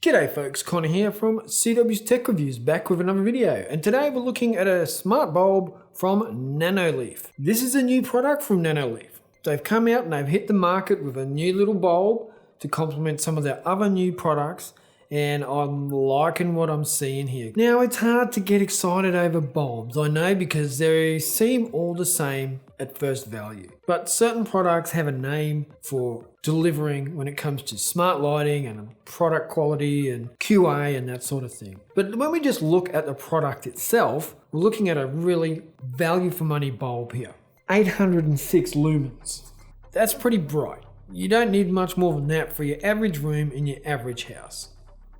G'day folks, Conor here from CW's Tech Reviews, back with another video, and today we're looking at a smart bulb from Nanoleaf. This is a new product from Nanoleaf. They've come out and they've hit the market with a new little bulb to complement some of their other new products, and I'm liking what I'm seeing here. Now, it's hard to get excited over bulbs, I know, because they seem all the same at first value. But certain products have a name for delivering when it comes to smart lighting and product quality and QA and that sort of thing. But when we just look at the product itself, we're looking at a really value for money bulb here. 806 lumens. That's pretty bright. You don't need much more than that for your average room in your average house.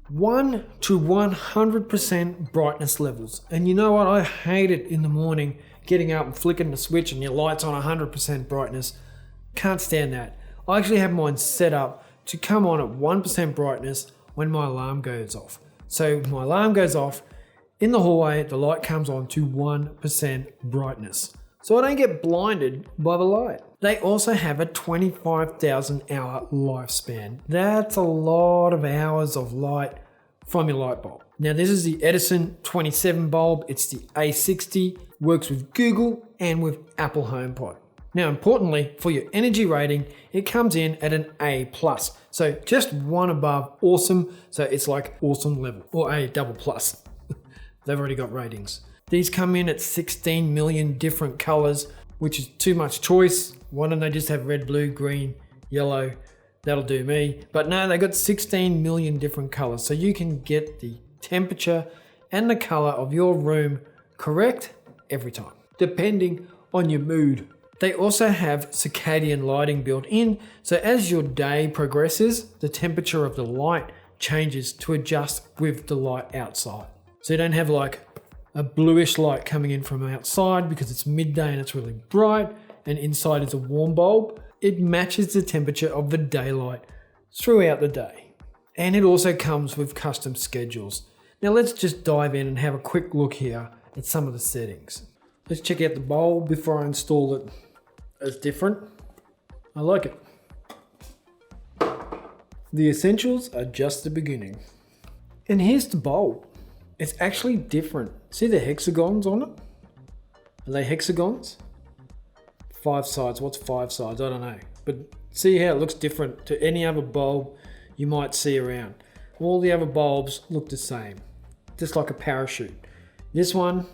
1 to 100% brightness levels. And you know what? I hate it in the morning getting up and flicking the switch and your light's on 100% brightness. Can't stand that. I actually have mine set up to come on at 1% brightness when my alarm goes off. So my alarm goes off, in the hallway, the light comes on to 1% brightness. So I don't get blinded by the light. They also have a 25,000 hour lifespan. That's a lot of hours of light from your light bulb. Now this is the Edison 27 bulb. It's the A60, works with Google and with Apple HomePod. Now importantly, for your energy rating, it comes in at an A+. So just one above awesome. So it's like awesome level, or A double plus. They've already got ratings. These come in at 16 million different colors, which is too much choice. Why don't they just have red, blue, green, yellow? That'll do me. But no, they got 16 million different colors. So you can get the temperature and the color of your room correct every time, depending on your mood. They also have circadian lighting built in. So as your day progresses, the temperature of the light changes to adjust with the light outside. So you don't have like a bluish light coming in from outside because it's midday and it's really bright, and inside is a warm bulb. It matches the temperature of the daylight throughout the day. And it also comes with custom schedules. Now let's just dive in and have a quick look here at some of the settings. Let's check out the bulb before I install it. It's different. I like it. The essentials are just the beginning. And here's the bulb. It's actually different. See the hexagons on it? Are they hexagons? 5 sides. What's 5 sides? I don't know. But see how it looks different to any other bulb you might see around. All the other bulbs look the same. Just like a parachute. This one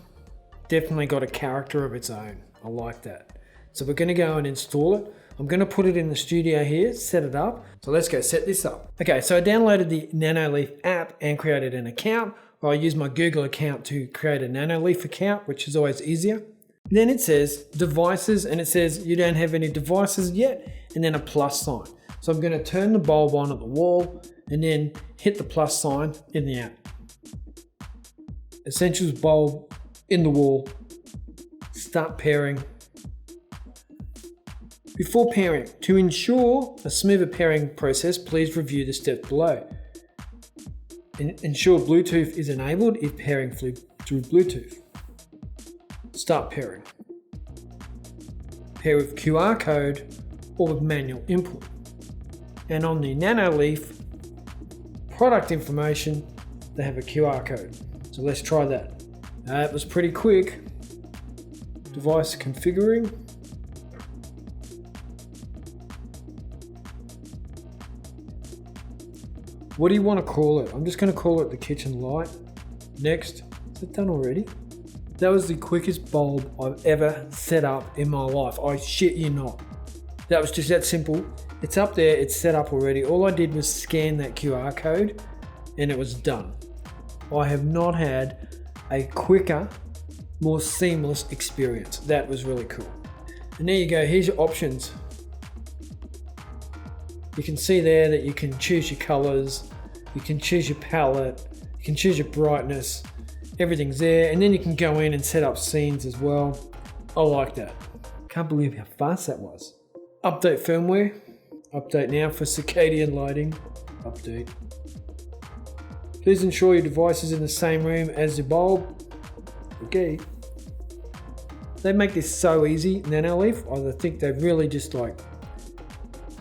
definitely got a character of its own. I like that. So we're going to go and install it. I'm going to put it in the studio here, set it up. So let's go set this up. Okay, so I downloaded the Nanoleaf app and created an account. I use my Google account to create a Nanoleaf account, which is always easier. Then it says devices, and it says you don't have any devices yet, and then a plus sign. So I'm going to turn the bulb on at the wall and then hit the plus sign in the app. Essentials bulb in the wall. Start pairing. Before pairing, to ensure a smoother pairing process, please review the steps below. Ensure Bluetooth is enabled if pairing through Bluetooth. Start pairing. Pair with QR code or with manual input. And on the Nanoleaf product information, they have a QR code. So let's try that. It was pretty quick. Device configuring. What do you want to call it? I'm just going to call it the kitchen light. Next. Is it done already? That was the quickest bulb I've ever set up in my life. I shit you not. That was just that simple. It's up there. It's set up already. All I did was scan that QR code and it was done. I have not had a quicker, more seamless experience. That was really cool. And there you go. Here's your options. You can see there that you can choose your colors, you can choose your palette, you can choose your brightness, everything's there, and then you can go in and set up scenes as well. I like that. Can't believe how fast that was. Update firmware, update now for Circadian Lighting, update. Please ensure your device is in the same room as the bulb. Okay. They make this so easy, Nanoleaf. I think they've really just like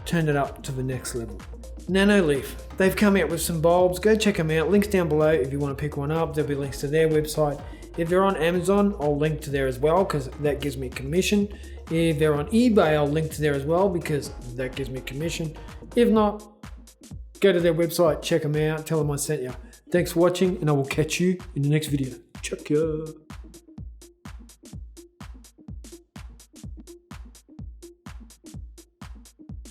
turned it up to the next level. Nanoleaf, They've come out with some bulbs. Go check them out. Links down below if you want to pick one up. There'll be links to their website. If they're on Amazon, I'll link to there as well because that gives me commission. If they're on eBay, I'll link to there as well because that gives me commission. If not, go to their website, check them out, tell them I sent you. Thanks for watching, and I will catch you in the next video. Check ya.